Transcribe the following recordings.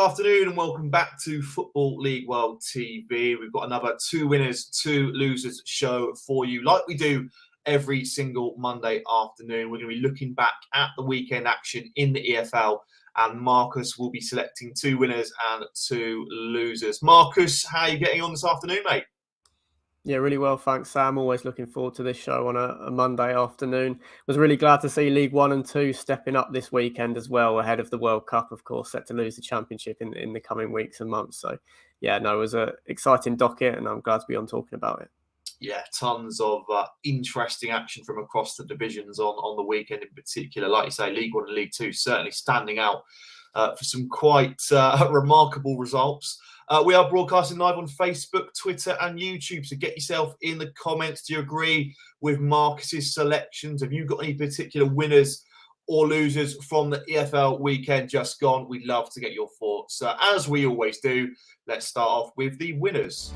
afternoon and welcome back to Football League World TV. We've got another two winners, two losers show for you, like we do every single Monday afternoon. We're going to be looking back at the weekend action in the EFL, and Marcus will be selecting two winners and two losers. Marcus, how are you getting on this afternoon, mate? Yeah, really well, thanks, Sam. Always looking forward to this show on a Monday afternoon. Was really glad to see League 1 and 2 stepping up this weekend as well, ahead of the World Cup, of course, set to lose the Championship in the coming weeks and months. So, yeah, no, it was an exciting docket, and I'm glad to be on talking about it. Yeah, tons of interesting action from across the divisions on the weekend in particular. Like you say, League 1 and League 2 certainly standing out for some quite remarkable results. We are broadcasting live on Facebook, Twitter and YouTube, so get yourself in the comments. Do you agree with Marcus's selections? Have you got any particular winners or losers from the EFL weekend just gone? We'd love to get your thoughts. As we always do, let's start off with the winners.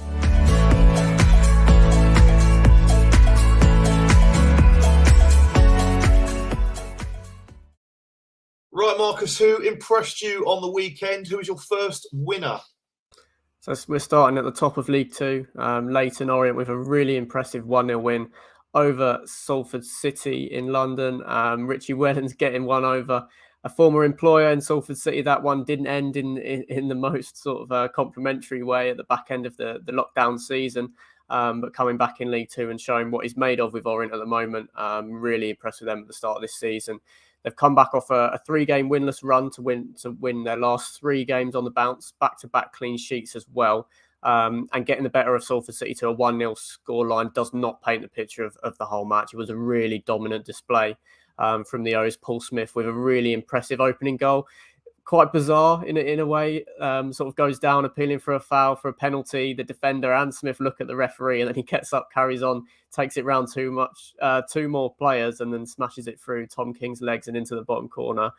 Right, Marcus, who impressed you on the weekend? Who was your first winner? So we're starting at the top of League 2. Leyton Orient with a really impressive 1-0 win over Salford City in London. Richie Wellens getting one over a former employer in Salford City. That one didn't end in the most sort of complimentary way at the back end of the lockdown season. But coming back in League 2 and showing what he's made of with Orient at the moment. Really impressed with them at the start of this season. They've come back off a 3-game winless run to win their last 3 games on the bounce, back-to-back clean sheets as well. And getting the better of Salford City to a 1-0 scoreline does not paint the picture of the whole match. It was a really dominant display from the O's Paul Smith with a really impressive opening goal. Quite bizarre in a way, sort of goes down appealing for a foul, for a penalty. The defender and Smith look at the referee, and then he gets up, carries on, takes it round two more players, and then smashes it through Tom King's legs and into the bottom corner.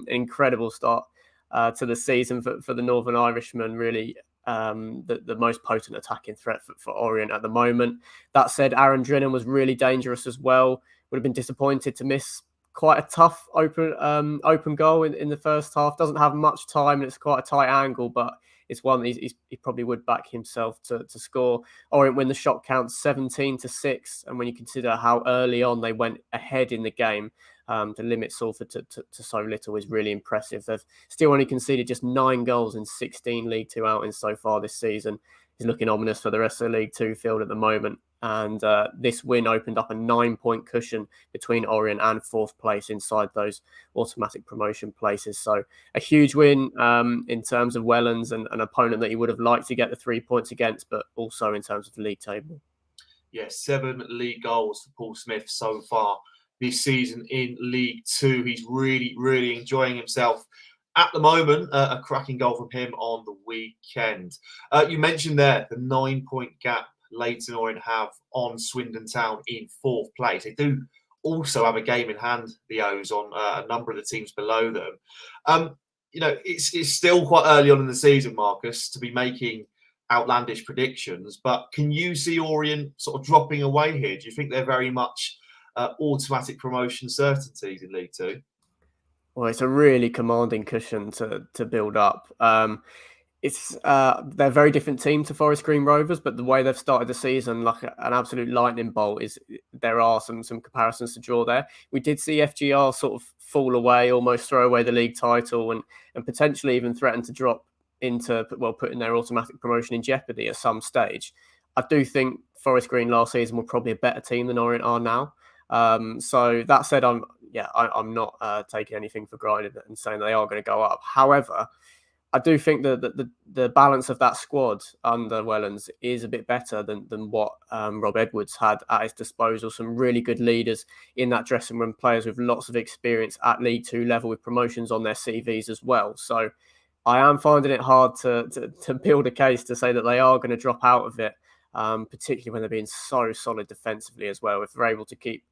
Incredible start to the season for the Northern Irishman, really the most potent attacking threat for Orient at the moment. That said, Aaron Drinnan was really dangerous as well. Would have been disappointed to miss quite a tough open goal in the first half. Doesn't have much time, and it's quite a tight angle, but it's one that he probably would back himself to score. Orient win the shot count 17-6, and when you consider how early on they went ahead in the game, to limit Salford to so little is really impressive. They've still only conceded just 9 goals in 16 League 2 outings so far this season. Is looking ominous for the rest of the League 2 field at the moment. And this win opened up a 9-point cushion between Orient and 4th place inside those automatic promotion places. So a huge win in terms of Wellens and an opponent that he would have liked to get the 3 points against, but also in terms of the league table. Yeah, 7 league goals for Paul Smith so far this season in League 2. He's really, really enjoying himself at the moment. A cracking goal from him on the weekend. You mentioned there the 9-point gap Leyton Orient have on Swindon Town in 4th place. They do also have a game in hand, the O's, on a number of the teams below them. It's still quite early on in the season, Marcus, to be making outlandish predictions, but can you see Orient sort of dropping away here? Do you think they're very much automatic promotion certainties in League 2? Well, it's a really commanding cushion to build up. They're a very different team to Forest Green Rovers, but the way they've started the season, like an absolute lightning bolt, is there are some comparisons to draw there. We did see FGR sort of fall away, almost throw away the league title, and potentially even threaten to drop into, putting their automatic promotion in jeopardy at some stage. I do think Forest Green last season were probably a better team than Orient are now. So that said, I'm not taking anything for granted and saying they are going to go up. However, I do think that the balance of that squad under Wellens is a bit better than what Rob Edwards had at his disposal. Some really good leaders in that dressing room, players with lots of experience at League 2 level with promotions on their CVs as well. So I am finding it hard to build a case to say that they are going to drop out of it, particularly when they're being so solid defensively as well. If they're able to keep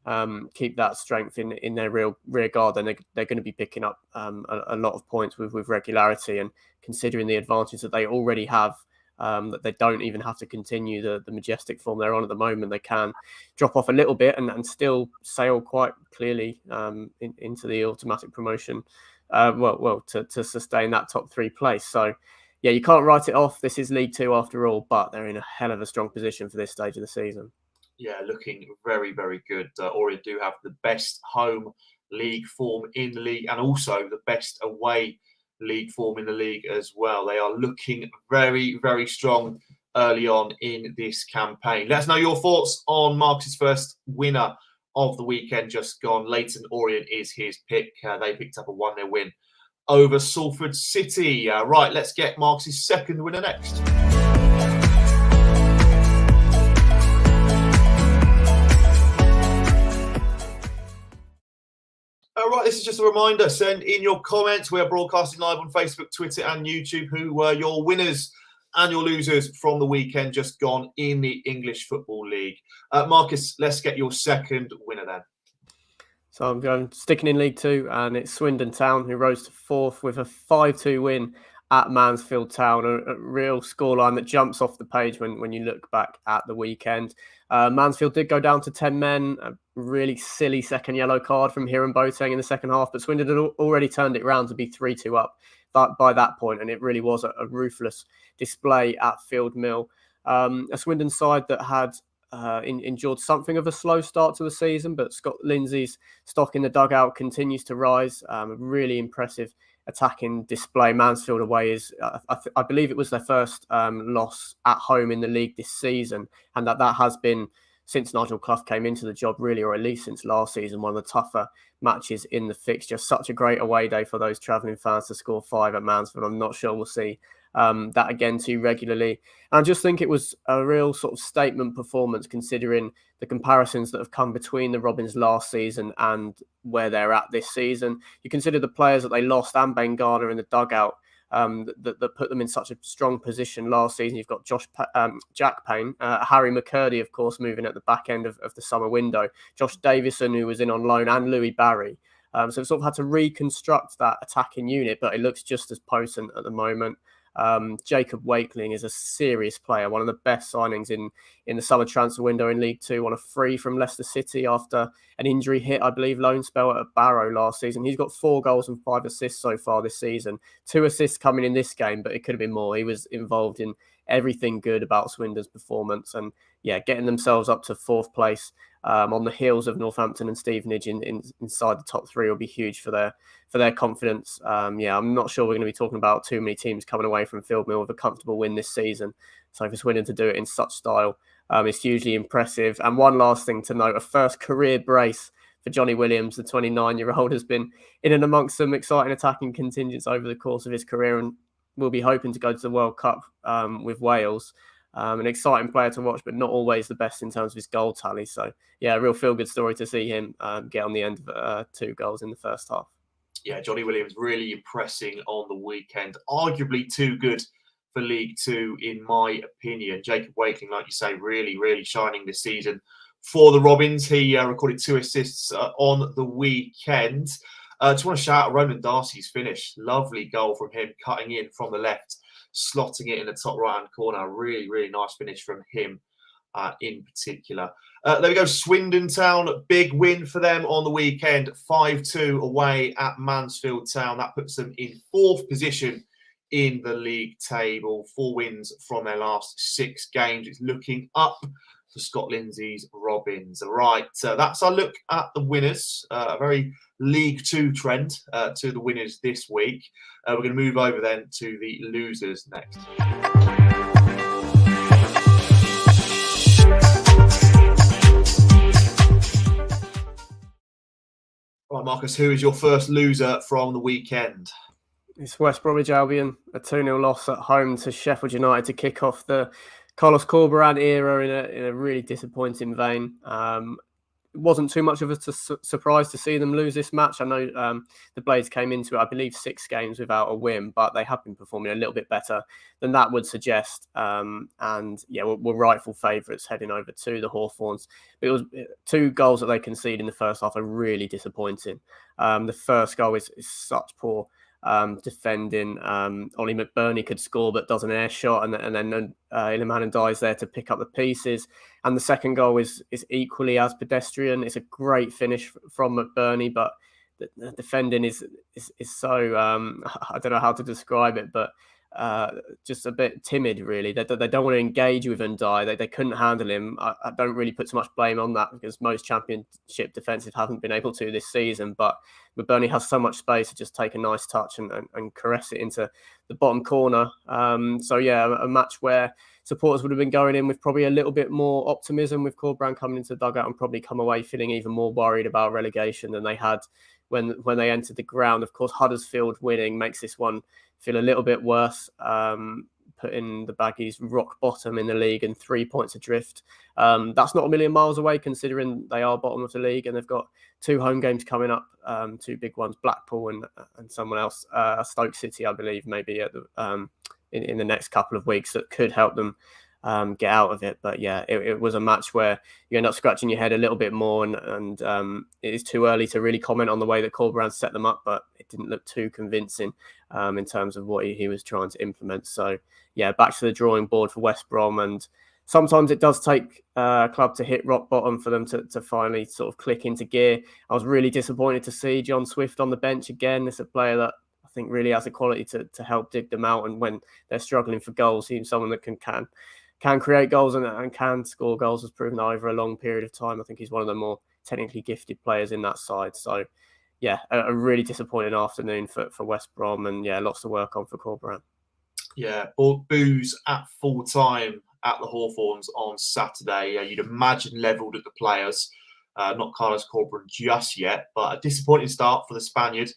that strength in their rear guard, then they're going to be picking up a lot of points with regularity. And considering the advantage that they already have, that they don't even have to continue the majestic form they're on at the moment, they can drop off a little bit and still sail quite clearly into the automatic promotion to sustain that top 3 place. So, yeah, you can't write it off. This is League Two after all, but they're in a hell of a strong position for this stage of the season. Yeah, looking very, very good. Orient do have the best home league form in the league and also the best away league form in the league as well. They are looking very, very strong early on in this campaign. Let us know your thoughts on Marcus's first winner of the weekend just gone. Leyton Orient is his pick. They picked up a 1-0 win over Salford City. Right, let's get Marcus's second winner next. All right, this is just a reminder. Send in your comments. We are broadcasting live on Facebook, Twitter, and YouTube. Who were your winners and your losers from the weekend just gone in the English Football League? Marcus, let's get your second winner then. So I'm going sticking in League Two, and it's Swindon Town who rose to fourth with a 5-2 win at Mansfield Town, a real scoreline that jumps off the page when you look back at the weekend. Mansfield did go down to 10 men, a really silly second yellow card from Hiram Boateng in the second half, but Swindon had already turned it round to be 3-2 up by that point, and it really was a ruthless display at Field Mill. A Swindon side that had endured something of a slow start to the season, but Scott Lindsay's stock in the dugout continues to rise. A really impressive attacking display. Mansfield away is, I believe it was their first loss at home in the league this season, and that has been, since Nigel Clough came into the job really, or at least since last season, one of the tougher matches in the fixture. Such a great away day for those travelling fans to score 5 at Mansfield. I'm not sure we'll see that again too regularly. And I just think it was a real sort of statement performance considering the comparisons that have come between the Robins last season and where they're at this season. You consider the players that they lost and Ben Garner in the dugout that put them in such a strong position last season. You've got Jack Payne, Harry McCurdy, of course, moving at the back end of the summer window, Josh Davison, who was in on loan, and Louis Barry. So we've sort of had to reconstruct that attacking unit, but it looks just as potent at the moment. Jacob Wakeling is a serious player, one of the best signings in the summer transfer window in League Two, on a free from Leicester City after an injury hit, I believe, loan spell at Barrow last season. He's got 4 goals and 5 assists so far this season. 2 assists coming in this game, but it could have been more. He was involved in everything good about Swindon's performance, and yeah, getting themselves up to 4th place on the heels of Northampton and Stevenage inside the top 3 will be huge for their confidence. I'm not sure we're going to be talking about too many teams coming away from Field Mill with a comfortable win this season. So for Swindon to do it in such style is hugely impressive. And one last thing to note, a first career brace for Johnny Williams. The 29-year-old has been in and amongst some exciting attacking contingents over the course of his career and will be hoping to go to the World Cup with Wales. An exciting player to watch, but not always the best in terms of his goal tally. So, yeah, a real feel-good story to see him get on the end of 2 goals in the first half. Yeah, Johnny Williams really impressing on the weekend. Arguably too good for League Two, in my opinion. Jacob Wakeling, like you say, really, really shining this season for the Robins. He recorded 2 assists on the weekend. Just want to shout out Ronan Darcy's finish. Lovely goal from him, cutting in from the left, slotting it in the top right-hand corner. Really, really nice finish from him in particular. There we go, Swindon Town. Big win for them on the weekend. 5-2 away at Mansfield Town. That puts them in 4th position in the league table. 4 wins from their last 6 games. It's looking up for Scott Lindsay's Robins. Right, that's our look at the winners. A very League Two trend to the winners this week. We're going to move over then to the losers next. Right, Marcus, who is your first loser from the weekend? It's West Bromwich Albion, a 2-0 loss at home to Sheffield United to kick off the Carlos Corberán era in a really disappointing vein. It wasn't too much of a surprise to see them lose this match. I know the Blades came into it, I believe, 6 games without a win, but they have been performing a little bit better than that would suggest. And yeah, we're rightful favourites heading over to the Hawthorns. It was 2 goals that they conceded in the first half are really disappointing. The first goal is such poor defending. Ollie McBurney could score but does an air shot, and then Iliman Ndiaye's there to pick up the pieces. And the second goal is equally as pedestrian. It's a great finish from McBurney, but the defending is so I don't know how to describe it, but just a bit timid, really. They don't want to engage with Ndiaye. They couldn't handle him. I don't really put too much blame on that because most Championship defensive haven't been able to this season. But Burnley has so much space to just take a nice touch and caress it into the bottom corner. So yeah, a match where supporters would have been going in with probably a little bit more optimism with Corberán coming into the dugout and probably come away feeling even more worried about relegation than they had when they entered the ground. Of course, Huddersfield winning makes this one feel a little bit worse, putting the Baggies rock bottom in the league and 3 points adrift. That's not a million miles away considering they are bottom of the league and they've got 2 home games coming up, 2 big ones, Blackpool and someone else, Stoke City, I believe, maybe at the, in the next couple of weeks that could help them get out of it. But yeah, it was a match where you end up scratching your head a little bit more and it is too early to really comment on the way that Corberán set them up, but it didn't look too convincing in terms of what he was trying to implement. So yeah, back to the drawing board for West Brom, and sometimes it does take a club to hit rock bottom for them to finally sort of click into gear. I was really disappointed to see John Swift on the bench again. It's a player that I think really has the quality to help dig them out, and when they're struggling for goals, he's someone that can create goals and can score goals, has proven that over a long period of time. I think he's one of the more technically gifted players in that side. So yeah, a really disappointing afternoon for West Brom, and yeah, lots to work on for Corberán. Yeah, booze at full time at the Hawthorns on Saturday. You'd imagine levelled at the players. Not Carlos Corberán just yet, but a disappointing start for the Spaniard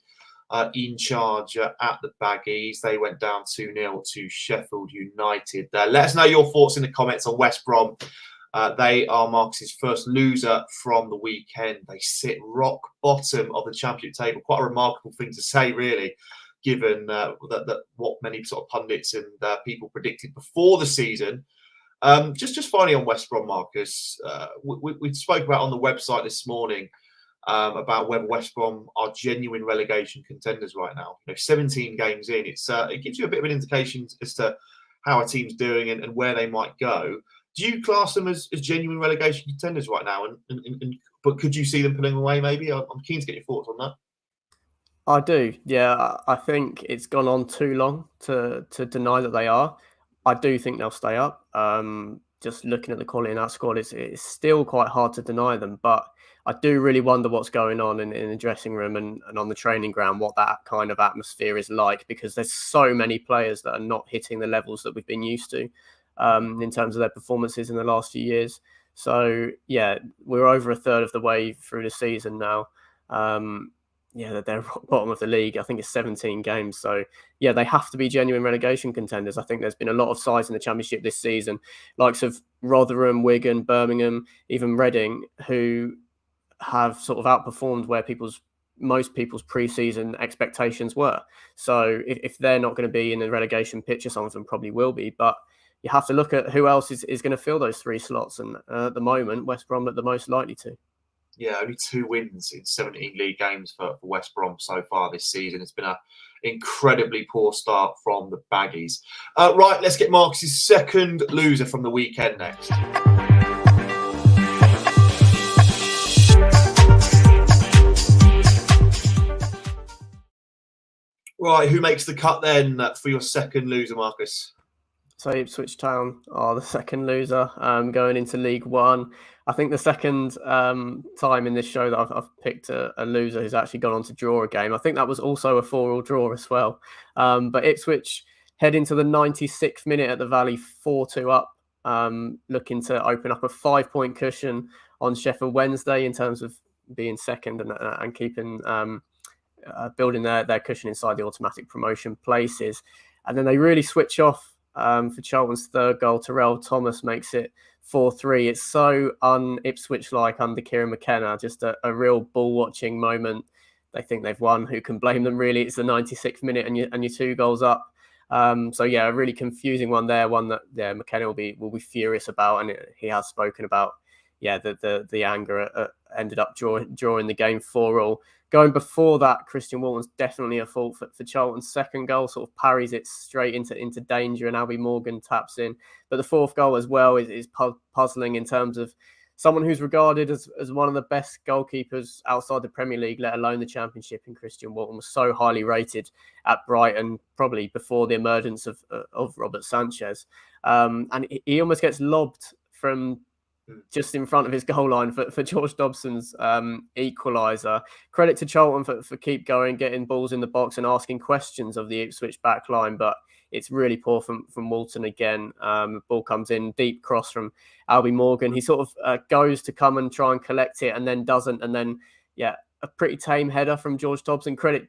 in charge at the Baggies. They went down 2-0 to Sheffield United. Let us know your thoughts in the comments on West Brom. They are Marcus's first loser from the weekend. They sit rock bottom of the Championship table. Quite a remarkable thing to say, really, given that what many sort of pundits and people predicted before the season. Just finally on West Brom, Marcus, we spoke about on the website this morning about whether West Brom are genuine relegation contenders right now. 17 games in, it gives you a bit of an indication as to how a team's doing and where they might go. Do you class them as genuine relegation contenders right now? But could you see them pulling away? Maybe I'm keen to get your thoughts on that. I do, yeah. I think it's gone on too long to deny that they are. I do think they'll stay up. Just looking at the quality in that squad, it's still quite hard to deny them. But I do really wonder what's going on in the dressing room and on the training ground, what that kind of atmosphere is like, because there's so many players that are not hitting the levels that we've been used to in terms of their performances in the last few years. So yeah, we're over a third of the way through the season now. Yeah, they're bottom of the league. I think it's 17 games. So yeah, they have to be genuine relegation contenders. I think there's been a lot of sides in the Championship this season, likes of Rotherham, Wigan, Birmingham, even Reading, who have sort of outperformed where most people's pre-season expectations were. So if they're not going to be in the relegation picture, some of them probably will be, but you have to look at who else is going to fill those 3 slots. And at the moment, West Brom look the most likely to. Yeah, only 2 wins in 17 league games for West Brom so far this season. It's been an incredibly poor start from the Baggies. Right, let's get Marcus's second loser from the weekend next. Right, who makes the cut then for your second loser, Marcus? So Ipswich Town are the second loser going into League One. I think the second time in this show that I've picked a loser who's actually gone on to draw a game. I think that was also a 4-4 draw as well. But Ipswich head into the 96th minute at the Valley, 4-2 up, looking to open up a 5-point cushion on Sheffield Wednesday in terms of being second and keeping building their cushion inside the automatic promotion places. And then they really switch off for Charlton's third goal. Terrell Thomas makes it 4-3. It's so un-Ipswich-like under Kieran McKenna, just a real ball-watching moment. They think they've won. Who can blame them, really? It's the 96th minute and you're 2 goals up. So yeah, a really confusing one there, one that McKenna will be furious about, and he has spoken about the anger ended up drawing the game 4-4. Going before that, Christian Walton's definitely a fault for Charlton's second goal, sort of parries it straight into danger, and Albie Morgan taps in. But the fourth goal as well is puzzling in terms of someone who's regarded as one of the best goalkeepers outside the Premier League, let alone the Championship, in Christian Walton, was so highly rated at Brighton, probably before the emergence of Robert Sanchez. And he almost gets lobbed from just in front of his goal line for George Dobson's equaliser. Credit to Charlton for keep going, getting balls in the box and asking questions of the Ipswich back line, but it's really poor from Walton again. Ball comes in, deep cross from Albie Morgan. He sort of goes to come and try and collect it and then doesn't. And then, a pretty tame header from George Dobson. Credit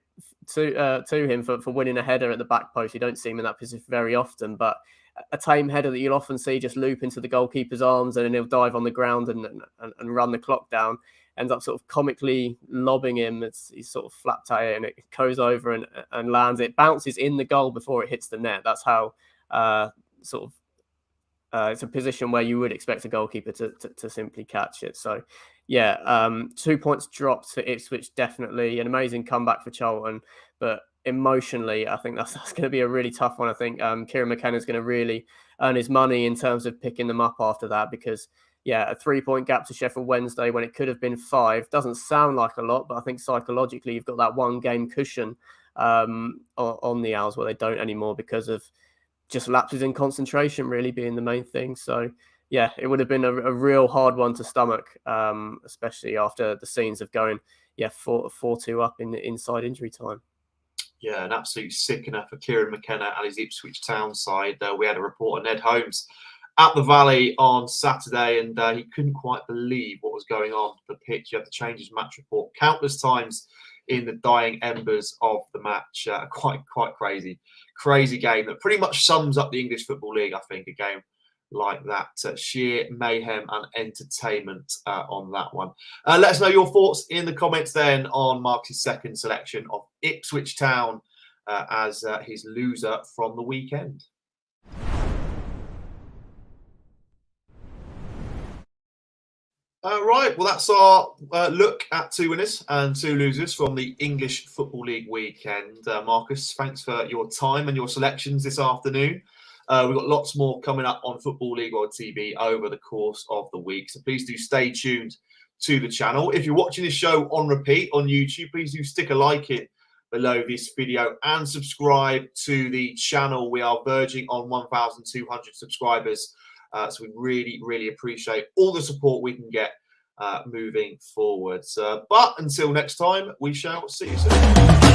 to him for winning a header at the back post. You don't see him in that position very often, but a tame header that you'll often see just loop into the goalkeeper's arms and then he'll dive on the ground and run the clock down. Ends up sort of comically lobbing him. He's sort of flapped at it and it goes over and lands. It bounces in the goal before it hits the net. That's how it's a position where you would expect a goalkeeper to simply catch it. So, 2 points dropped for Ipswich, definitely. An amazing comeback for Charlton, but emotionally, I think that's going to be a really tough one. I think Kieran McKenna is going to really earn his money in terms of picking them up after that because, a 3-point gap to Sheffield Wednesday when it could have been 5 doesn't sound like a lot, but I think psychologically you've got that one game cushion on the Owls where they don't anymore because of just lapses in concentration really being the main thing. So, it would have been a real hard one to stomach, especially after the scenes of going, 4-2 up in the inside injury time. Yeah, an absolute sickener for Kieran McKenna and his Ipswich Town side. We had a reporter, Ned Holmes, at the Valley on Saturday, and he couldn't quite believe what was going on the pitch. He had to change his match report countless times in the dying embers of the match. Quite crazy game that pretty much sums up the English Football League, I think, a game like that. Sheer mayhem and entertainment on that one. Let us know your thoughts in the comments then on Marcus' second selection of Ipswich Town as his loser from the weekend. Right, well, that's our look at 2 winners and 2 losers from the English Football League weekend. Marcus, thanks for your time and your selections this afternoon. We've got lots more coming up on Football League World TV over the course of the week, so please do stay tuned to the channel. If you're watching this show on repeat on YouTube, please do stick a like in below this video and subscribe to the channel. We are verging on 1,200 subscribers. So we really appreciate all the support we can get moving forwards. But until next time, we shall see you soon.